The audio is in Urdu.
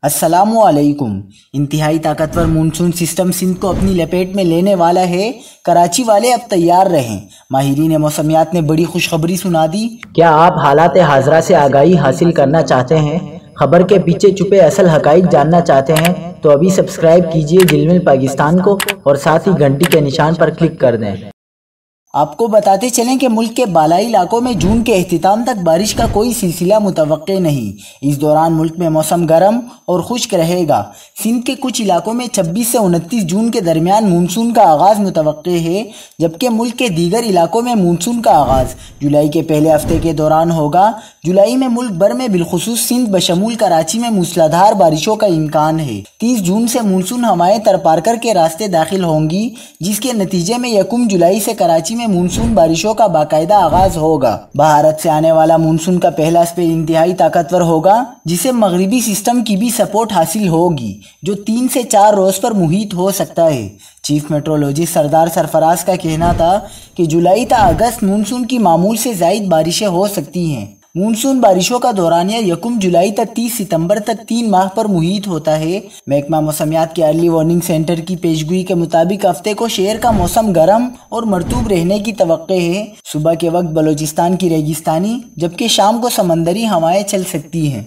السلام علیکم۔ انتہائی طاقتور مونسون سسٹم سندھ کو اپنی لپیٹ میں لینے والا ہے۔ کراچی والے اب تیار رہیں۔ ماہرین موسمیات نے بڑی خوشخبری سنا دی۔ کیا آپ حالات حاضرہ سے آگاہی حاصل کرنا چاہتے ہیں؟ خبر کے پیچھے چھپے اصل حقائق جاننا چاہتے ہیں تو ابھی سبسکرائب کیجئے جلمل پاکستان کو اور ساتھ ہی گھنٹی کے نشان پر کلک کر دیں۔ آپ کو بتاتے چلیں کہ ملک کے بالائی علاقوں میں جون کے اختتام تک بارش کا کوئی سلسلہ متوقع نہیں۔ اس دوران ملک میں موسم گرم اور خشک رہے گا۔ سندھ کے کچھ علاقوں میں 26 سے 29 جون کے درمیان مونسون کا آغاز متوقع ہے، جبکہ ملک کے دیگر علاقوں میں مونسون کا آغاز جولائی کے پہلے ہفتے کے دوران ہوگا۔ جولائی میں ملک بھر میں بالخصوص سندھ بشمول کراچی میں موسلادھار بارشوں کا امکان ہے۔ 30 جون سے مونسون ہوائیں ترپارکر کے راستے داخل ہوں گی، جس کے نتیجے میں 1 جولائی سے کراچی میں مونسون بارشوں کا باقاعدہ آغاز ہوگا۔ بھارت سے آنے والا مونسون کا پہلا اسپیل انتہائی طاقتور ہوگا، جسے مغربی سسٹم کی بھی سپورٹ حاصل ہوگی، جو 3 سے 4 روز پر محیط ہو سکتا ہے۔ چیف میٹرولوجسٹ سردار سرفراز کا کہنا تھا کہ جولائی تا اگست مونسون کی معمول سے زائد بارشیں ہو سکتی ہیں۔ مونسون بارشوں کا دورانیہ 1 جولائی تا 30 ستمبر تک 3 ماہ پر محیط ہوتا ہے۔ محکمہ موسمیات کے ارلی وارننگ سینٹر کی پیشگوئی کے مطابق ہفتے کو شہر کا موسم گرم اور مرطوب رہنے کی توقع ہے۔ صبح کے وقت بلوچستان کی ریگستانی جبکہ شام کو سمندری ہوائیں چل سکتی ہیں۔